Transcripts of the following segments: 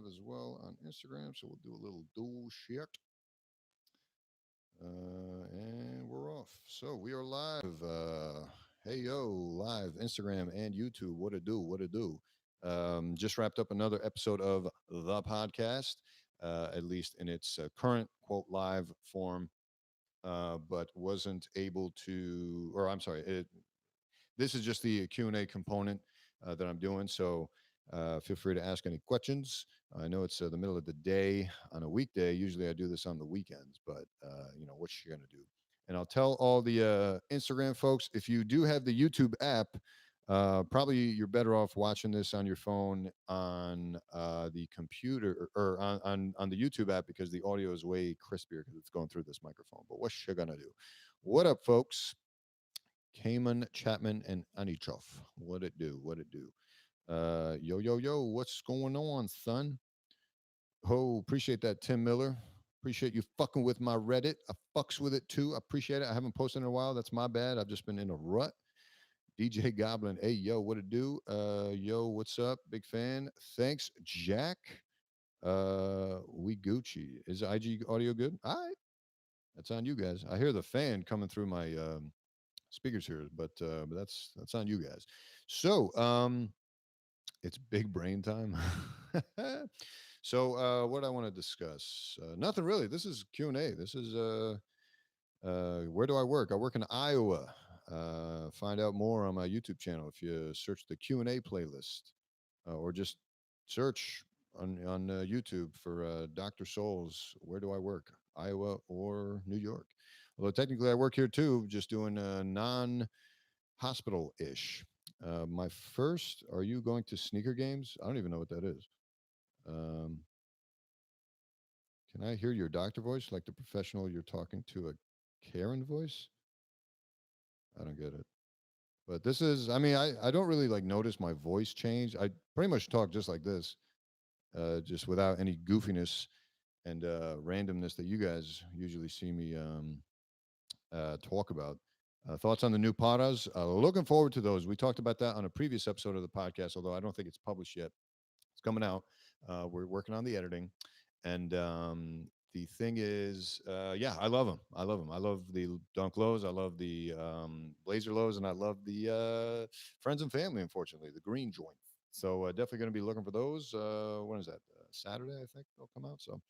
as well on Instagram. So we'll do a little dual shit. And we're off. So we are live. Hey, yo, live Instagram and YouTube. What it do? What it do? Just wrapped up another episode of the podcast, at least in its current quote live form, but wasn't able to, or I'm sorry, this is just the Q&A component that I'm doing. So feel free to ask any questions. I know it's the middle of the day on a weekday. Usually I do this on the weekends, but what you're going to do. And I'll tell all the Instagram folks, if you do have the YouTube app, probably you're better off watching this on your phone on the computer or on the YouTube app because the audio is way crispier because it's going through this microphone. But what you gonna do? What up, folks? Cayman, Chapman, and Anichov. What it do? What it do? Yo, yo, yo, what's going on, son? Oh, appreciate that, Tim Miller. Appreciate you fucking with my Reddit. I fucks with it too. I appreciate it. I haven't posted in a while. That's my bad. I've just been in a rut. DJ Goblin. Hey, yo, what it do? Yo, what's up? Big fan. Thanks, Jack. We Gucci. Is IG audio good? All right. That's on you guys. I hear the fan coming through my speakers here, but that's on you guys. So it's big brain time. So what I want to discuss? Nothing really. This is Q&A. This is where do I work? I work in Iowa. Find out more on my YouTube channel if you search the Q&A playlist or just search on YouTube for Dr. Souls. Where do I work? Iowa or New York? Although technically I work here too, just doing non-hospital ish. My first, are you going to sneaker games? I don't even know what that is. Um, can I hear your doctor voice like the professional you're talking to a Karen voice? I don't get it. But this is, I mean, I don't really like notice my voice change. I pretty much talk just like this, just without any goofiness and randomness that you guys usually see me talk about. Thoughts on the new potas? Looking forward to those. We talked about that on a previous episode of the podcast, although I don't think it's published yet. It's coming out. We're working on the editing, and the thing is, yeah, I love them. I love them. I love the dunk lows. I love the blazer lows, and I love the friends and family. Unfortunately, the green joint. So definitely going to be looking for those. When is that? Saturday, I think they'll come out. So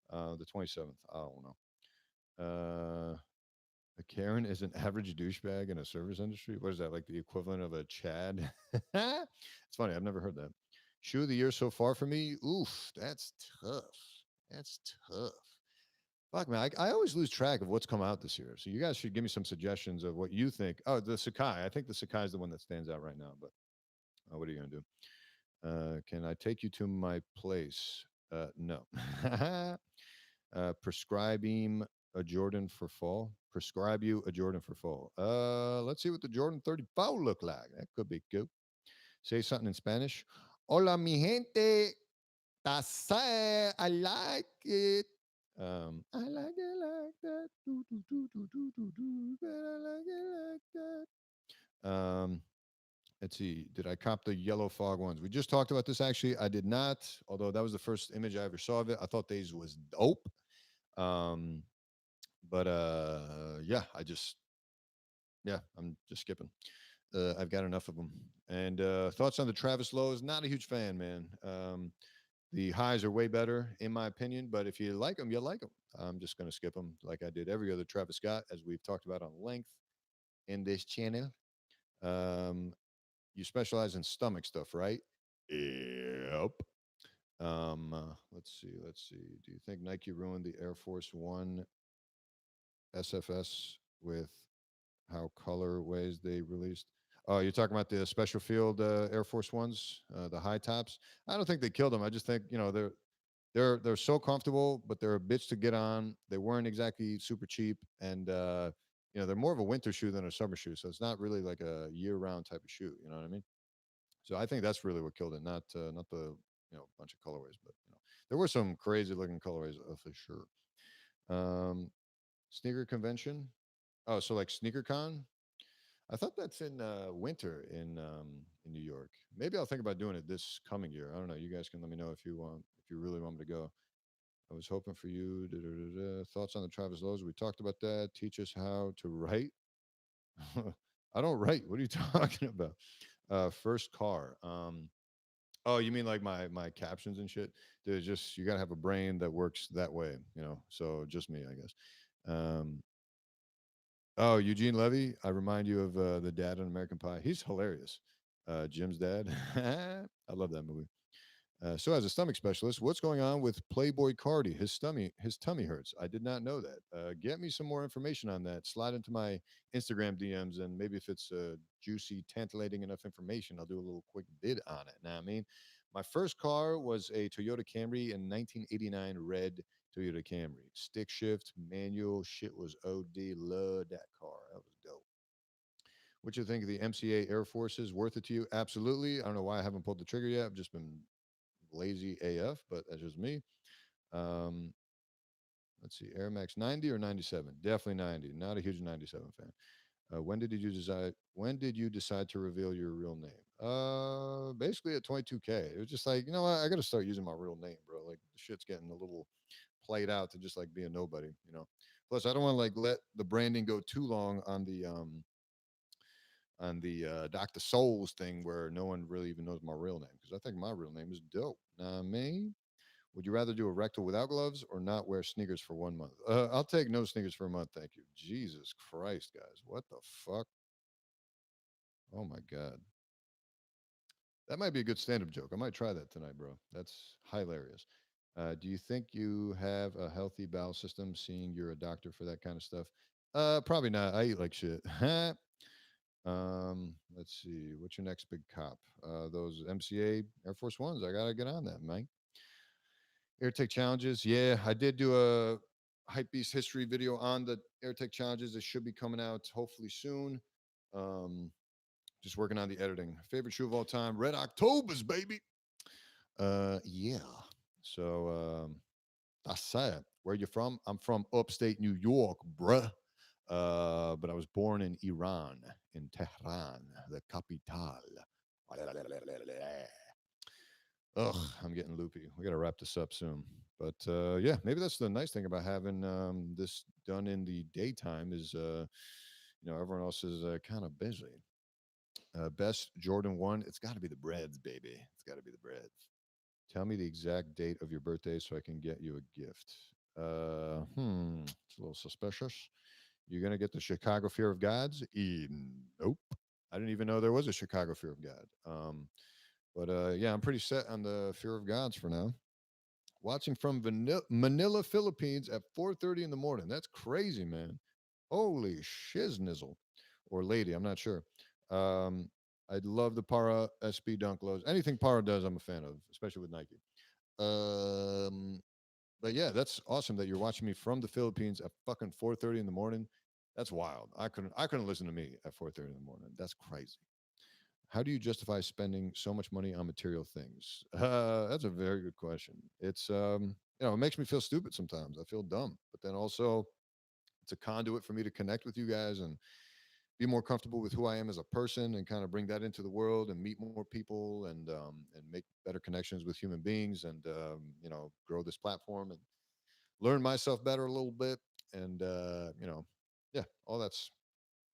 the 27th. I don't know. A Karen is an average douchebag in a service industry. What is that? Like the equivalent of a Chad? It's funny. I've never heard that. Shoe of the year so far for me. Oof, that's tough. That's tough. Fuck, man. I always lose track of what's come out this year. So you guys should give me some suggestions of what you think. Oh, the Sakai. I think the Sakai is the one that stands out right now. But what are you going to do? Can I take you to my place? No. Prescribe him a Jordan for fall. Prescribe you a Jordan for fall. Let's see what the Jordan 34 look like. That could be good. Say something in Spanish. Hola, mi gente. Tasa. I like it. I like it like that. Do, do, do, do, do, do, do. But I like it like that. Let's see. Did I cop the yellow fog ones? We just talked about this actually. I did not, although that was the first image I ever saw of it. I thought these was dope. Um, but yeah, I'm just skipping. I've got enough of them. And thoughts on the Travis Lowe's? Not a huge fan, man. The highs are way better, in my opinion. But if you like them, you like them. I'm just going to skip them like I did every other Travis Scott, as we've talked about on length in this channel. Um, you specialize in stomach stuff, right? Yep. Let's see. Let's see. Do you think Nike ruined the Air Force One SFS with how colorways they released? Oh, you're talking about the special field Air Force Ones, the high tops. I don't think they killed them. I just think they're so comfortable, but they're a bitch to get on. They weren't exactly super cheap, and they're more of a winter shoe than a summer shoe. So it's not really like a year-round type of shoe. You know what I mean? So I think that's really what killed it, not the bunch of colorways, but there were some crazy looking colorways for sure. Sneaker convention. Oh, so like Sneaker Con. I thought that's in winter in New York. Maybe I'll think about doing it this coming year. I don't know. You guys can let me know if if you really want me to go. I was hoping for you. Da, da, da, da. Thoughts on the Travis Lowe's? We talked about that. Teach us how to write. I don't write. What are you talking about? First car. Oh, you mean like my captions and shit? There's just you gotta have a brain that works that way, you know. So just me, I guess. Um, oh, Eugene Levy. I remind you of the dad on American Pie. He's hilarious. Jim's dad. I love that movie. So, as a stomach specialist, what's going on with Playboy Cardi? His tummy hurts. I did not know that. Get me some more information on that. Slide into my Instagram DMs, and maybe if it's juicy, tantalating enough information, I'll do a little quick bid on it. Now, I mean, my first car was a Toyota Camry in 1989, red Toyota Camry, stick shift, manual. Shit was OD. Loved that car. That was dope. What you think of the MCA Air Forces? Worth it to you? Absolutely. I don't know why I haven't pulled the trigger yet. I've just been lazy AF, but that's just me. Um, let's see, Air Max 90 or 97? Definitely 90. Not a huge 97 fan. When did you decide to reveal your real name? Basically at 22K. It was just like, you know what? I got to start using my real name, bro. Like the shit's getting a little played out to just like be a nobody, you know. Plus, I don't want to like let the branding go too long on the Dr. Souls thing where no one really even knows my real name because I think my real name is dope. Nah, me. Would you rather do a rectal without gloves or not wear sneakers for 1 month? I'll take no sneakers for a month, thank you. Jesus Christ, guys, what the fuck? Oh my god, that might be a good stand-up joke. I might try that tonight, bro. That's hilarious. Do you think you have a healthy bowel system? Seeing you're a doctor for that kind of stuff? Probably not. I eat like shit. Let's see. What's your next big cop? Those MCA Air Force Ones. I gotta get on that, man. AirTech challenges. Yeah, I did do a Hypebeast history video on the AirTech challenges. It should be coming out hopefully soon. Um, just working on the editing. Favorite shoe of all time, Red Octobers, baby. Yeah. So that's it. Where you from? I'm from upstate New York, bruh. But I was born in Iran, in Tehran, the capital. Ugh, I'm getting loopy. We got to wrap this up soon. But yeah, maybe that's the nice thing about having this done in the daytime is, everyone else is kind of busy. Best Jordan 1, it's got to be the breads, baby. It's got to be the breads. Tell me the exact date of your birthday so I can get you a gift. It's a little suspicious. You're going to get the Chicago Fear of Gods? Nope. I didn't even know there was a Chicago Fear of God. But yeah, I'm pretty set on the Fear of Gods for now. Watching from Manila, Philippines at 4:30 in the morning. That's crazy, man. Holy shiznizzle. Or lady, I'm not sure. Um, I love the Para SB Dunk Lows. Anything Para does, I'm a fan of, especially with Nike. Um, but yeah, that's awesome that you're watching me from the Philippines at fucking 4:30 in the morning. That's wild. I couldn't listen to me at 4:30 in the morning. That's crazy. How do you justify spending so much money on material things? That's a very good question. It makes me feel stupid sometimes. I feel dumb, but then also it's a conduit for me to connect with you guys and be more comfortable with who I am as a person and kind of bring that into the world and meet more people and make better connections with human beings and grow this platform and learn myself better a little bit and yeah, all that's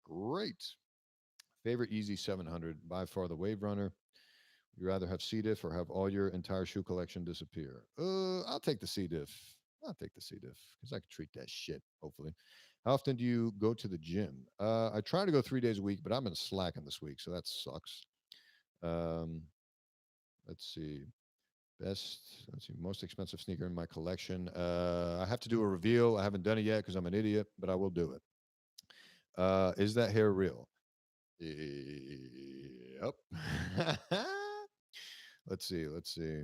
great. Favorite Easy 700 by far the Wave Runner. You rather have C diff or have all your entire shoe collection disappear? I'll take the C diff. I'll take the C diff because I can treat that shit. Hopefully. How often do you go to the gym? I try to go 3 days a week, but I've been slacking this week, so that sucks. Um, let's see. Let's see. Most expensive sneaker in my collection. I have to do a reveal. I haven't done it yet because I'm an idiot, but I will do it. Is that hair real? Yep. Let's see. Let's see.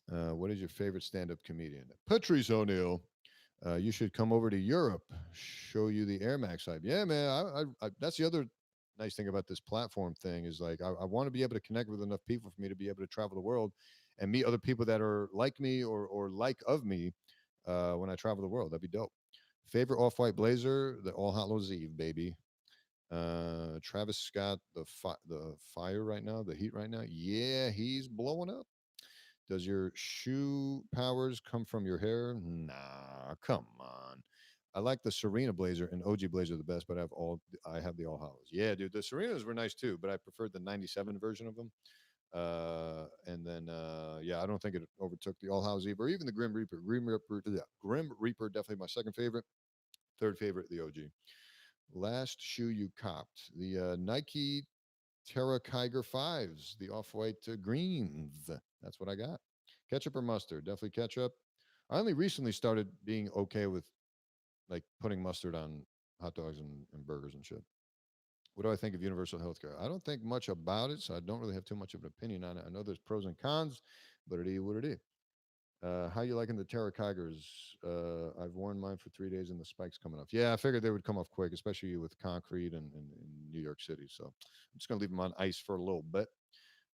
What is your favorite stand-up comedian? Patrice O'Neill. You should come over to Europe. Show you the Air Max hype. Yeah, man. That's the other nice thing about this platform thing is like I want to be able to connect with enough people for me to be able to travel the world and meet other people that are like me or like of me when I travel the world. That'd be dope. Favorite off-white blazer? The All Hallows Eve, baby. Travis Scott, the fire right now, the heat right now. Yeah, he's blowing up. Does your shoe powers come from your hair? Nah, come on. I like the Serena blazer and OG blazer the best, but I have the all hollows. Yeah, dude, the Serenas were nice too, but I preferred the '97 version of them. And then yeah, I don't think it overtook the All House Eve or even the Grim Reaper. Grim Reaper definitely my second favorite. Third favorite, the OG. Last shoe you copped, the Nike Terra Kiger fives, the off-white greens. That's what I got. Ketchup or mustard? Definitely ketchup. I only recently started being okay with like putting mustard on hot dogs and burgers and shit. What do I think of universal health care? I don't think much about it, so I don't really have too much of an opinion on it. I know there's pros and cons, but it is what it is. How you liking the Terra Kigers? I've worn mine for 3 days and the spikes coming off. Yeah, I figured they would come off quick, especially with concrete in New York City. So I'm just gonna leave them on ice for a little bit.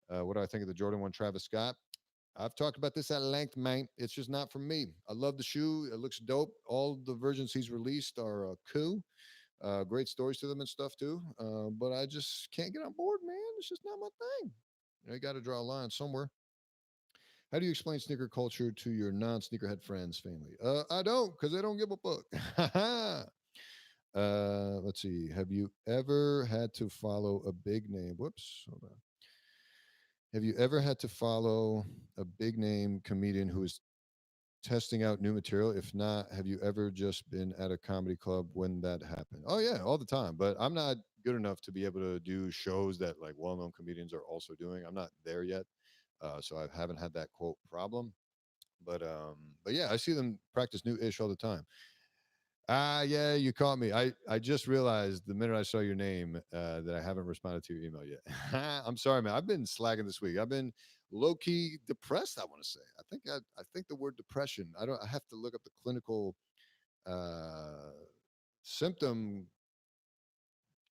What do I think of the Jordan One Travis Scott? I've talked about this at length, man. It's just not for me. I love the shoe. It looks dope. All the versions he's released are cool. Great stories to them and stuff too. But I just can't get on board, man. It's just not my thing. You got to draw a line somewhere. How do you explain sneaker culture to your non-sneakerhead friends, family? I don't, because they don't give a fuck. Let's see. Have you ever had to follow a big name? Whoops. Hold on. Have you ever had to follow a big name comedian who is testing out new material? If not, have you ever just been at a comedy club when that happened? Oh yeah, all the time. But I'm not good enough to be able to do shows that like well-known comedians are also doing. I'm not there yet, so I haven't had that quote problem. But yeah, I see them practice new ish all the time. Ah, yeah, you caught me. I just realized the minute I saw your name that I haven't responded to your email yet. I'm sorry, man. I've been slacking this week. I've been low key depressed. I want to say. I think the word depression. I don't. I have to look up the clinical uh, symptom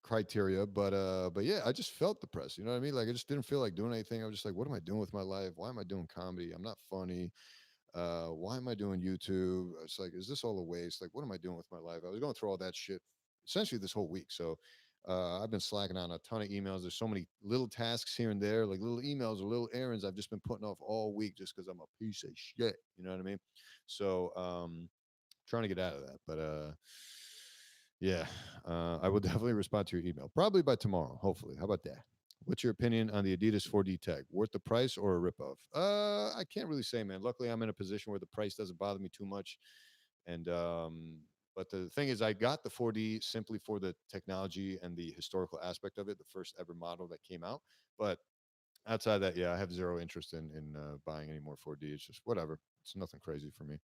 criteria, but yeah, I just felt depressed. You know what I mean? Like I just didn't feel like doing anything. I was just like, what am I doing with my life? Why am I doing comedy? I'm not funny. Why am I doing YouTube? It's like, is this all a waste? Like, what am I doing with my life? I was going through all that shit essentially this whole week. So I've been slacking on a ton of emails. There's so many little tasks here and there, like little emails or little errands I've just been putting off all week just because I'm a piece of shit. You know what I mean? So trying to get out of that. But yeah, I will definitely respond to your email probably by tomorrow. Hopefully. How about that? What's your opinion on the Adidas 4D tag? Worth the price or a ripoff? I can't really say, man. Luckily, I'm in a position where the price doesn't bother me too much. And but the thing is, I got the 4D simply for the technology and the historical aspect of it, the first ever model that came out. But outside that, yeah, I have zero interest in buying any more 4D. It's just whatever. It's nothing crazy for me.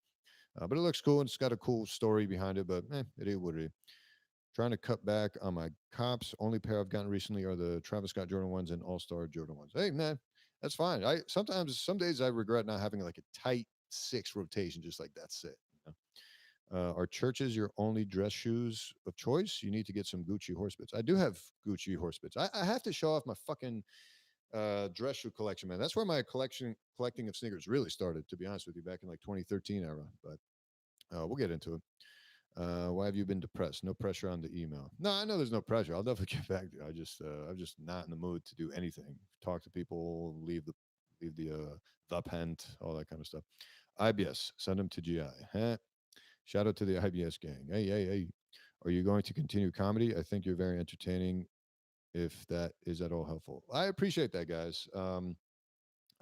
But it looks cool and it's got a cool story behind it. But it is what it is. Trying to cut back on my cops. Only pair I've gotten recently are the Travis Scott Jordan ones and All Star Jordan ones. Hey man, that's fine. I sometimes some days I regret not having like a tight six rotation, just like that's it. Are churches your only dress shoes of choice? You need to get some Gucci horse bits. I do have Gucci horse bits. I have to show off my fucking dress shoe collection, man. That's where my collecting of sneakers really started, to be honest with you, back in like 2013 era. But we'll get into it. Why have you been depressed? No pressure on the email. No, I know there's no pressure. I'll definitely get back to you. I'm just not in the mood to do anything. Talk to people, leave the pent, all that kind of stuff. IBS, send them to GI. Huh? Shout out to the IBS gang. Hey, hey, hey. Are you going to continue comedy? I think you're very entertaining. If that is at all helpful, I appreciate that, guys. I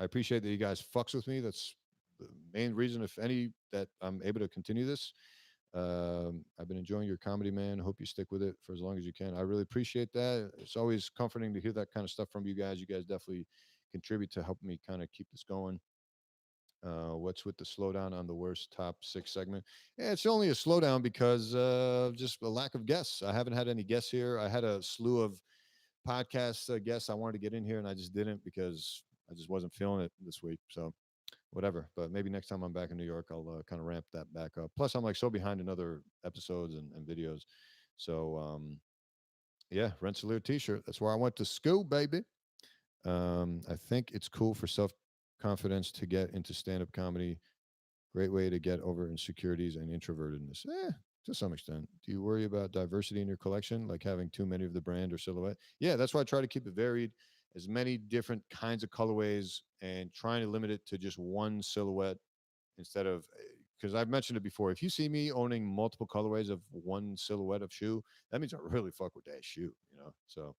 appreciate that you guys fucks with me. That's the main reason, if any, that I'm able to continue this. I've been enjoying your comedy, man. Hope you stick with it for as long as you can. I really appreciate that. It's always comforting to hear that kind of stuff from you guys. You guys definitely contribute to helping me kind of keep this going. What's with the slowdown on the worst top six segment? Yeah, it's only a slowdown because just a lack of guests. I haven't had any guests here. I had a slew of podcast guests I wanted to get in here, and I just didn't because I just wasn't feeling it this week. So whatever. But maybe next time I'm back in New York, I'll kind of ramp that back up. Plus, I'm like so behind in other episodes and videos. So yeah, Rensselaer T-shirt. That's where I went to school, baby. I think it's cool for self confidence to get into stand up comedy. Great way to get over insecurities and introvertedness. To some extent. Do you worry about diversity in your collection, like having too many of the brand or silhouette? Yeah, that's why I try to keep it varied. as many different kinds of colorways and trying to limit it to just one silhouette instead of, because I've mentioned it before. If you see me owning multiple colorways of one silhouette of shoe, that means I really fuck with that shoe, So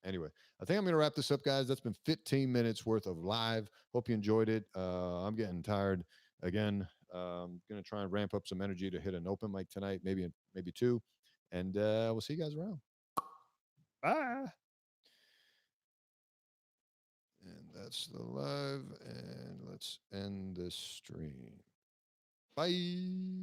anyway, I think I'm going to wrap this up, guys. That's been 15 minutes worth of live. Hope you enjoyed it. I'm getting tired again. Going to try and ramp up some energy to hit an open mic tonight, maybe two, and we'll see you guys around. Bye. And that's the live, and let's end this stream. Bye.